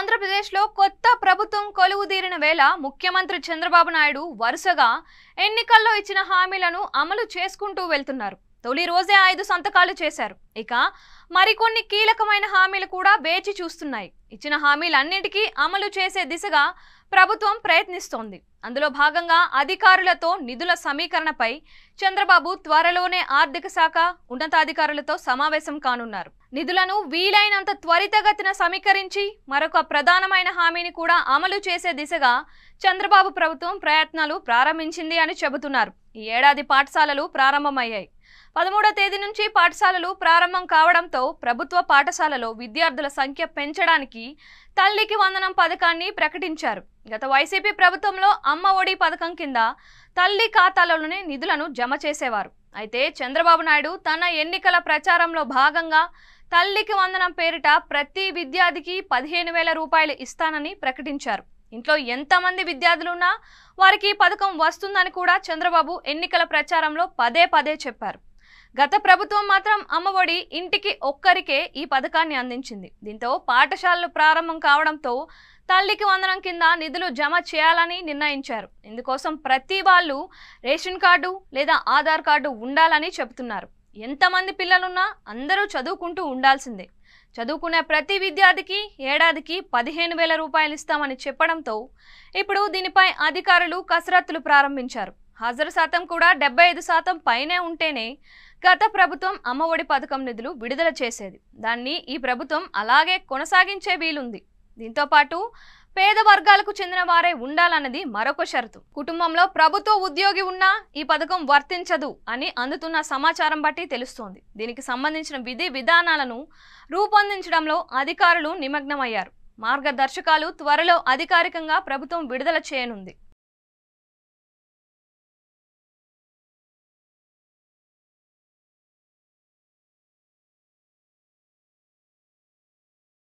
ఆంధ్రప్రదేశ్లో కొత్త ప్రభుత్వం కొలువుదీరిన వేళ ముఖ్యమంత్రి చంద్రబాబు నాయుడు వరుసగా ఎన్నికల్లో ఇచ్చిన హామీలను అమలు చేసుకుంటూ వెళ్తున్నారు. తొలి రోజే 5 సంతకాలు చేశారు. ఇక మరికొన్ని కీలకమైన హామీలు కూడా వేచి చూస్తున్నాయి. ఇచ్చిన హామీలన్నిటికీ అమలు చేసే దిశగా ప్రభుత్వం ప్రయత్నిస్తోంది. అందులో భాగంగా అధికారులతో నిధుల సమీకరణపై చంద్రబాబు త్వరలోనే ఆర్థిక శాఖ ఉన్నతాధికారులతో సమావేశం కానున్నారు. నిధులను వీలైనంత త్వరితగతిన సమీకరించి మరొక ప్రధానమైన హామీని కూడా అమలు చేసే దిశగా చంద్రబాబు ప్రభుత్వం ప్రయత్నాలు ప్రారంభించింది అని చెబుతున్నారు. ఈ ఏడాది పాఠశాలలు ప్రారంభమయ్యాయి. 13వ తేదీ నుంచి పాఠశాలలు ప్రారంభం కావడంతో ప్రభుత్వ పాఠశాలలో విద్యార్థుల సంఖ్య పెంచడానికి తల్లికి వందనం పథకాన్ని ప్రకటించారు. గత వైసీపీ ప్రభుత్వంలో అమ్మ ఒడి పథకం కింద తల్లి ఖాతాలోనే నిధులను జమ చేసేవారు. అయితే చంద్రబాబు నాయుడు తన ఎన్నికల ప్రచారంలో భాగంగా తల్లికి వందనం పేరిట ప్రతి విద్యార్థికి 15,000 రూపాయలు ఇస్తానని ప్రకటించారు. ఇంట్లో ఎంతమంది విద్యార్థులున్నా వారికి పథకం వస్తుందని కూడా చంద్రబాబు ఎన్నికల ప్రచారంలో పదే పదే చెప్పారు. గత ప్రభుత్వం మాత్రం అమ్మఒడి ఇంటికి ఒక్కరికే ఈ పథకాన్ని అందించింది. దీంతో పాఠశాలలు ప్రారంభం కావడంతో తల్లికి వందనం కింద నిధులు జమ చేయాలని నిర్ణయించారు. ఇందుకోసం ప్రతి వాళ్ళు రేషన్ కార్డు లేదా ఆధార్ కార్డు ఉండాలని చెబుతున్నారు. ఎంతమంది పిల్లలున్నా అందరూ చదువుకుంటూ ఉండాల్సిందే. చదువుకునే ప్రతి విద్యార్థికి ఏడాదికి 15,000 రూపాయలు ఇస్తామని చెప్పడంతో ఇప్పుడు దీనిపై అధికారులు కసరత్తులు ప్రారంభించారు. హాజరు శాతం కూడా 75% పైనే ఉంటేనే గత ప్రభుత్వం అమ్మఒడి పథకం నిధులు విడుదల చేసేది. దాన్ని ఈ ప్రభుత్వం అలాగే కొనసాగించే వీలుంది. దీంతో పాటు పేద వర్గాలకు చెందిన వారే ఉండాలన్నది మరొక షరతు. కుటుంబంలో ప్రభుత్వ ఉద్యోగి ఉన్నా ఈ పథకం వర్తించదు అని అందుతున్న సమాచారం బట్టి తెలుస్తోంది. దీనికి సంబంధించిన విధి విధానాలను రూపొందించడంలో అధికారులు నిమగ్నమయ్యారు. మార్గదర్శకాలు త్వరలో అధికారికంగా ప్రభుత్వం విడుదల చేయనుంది.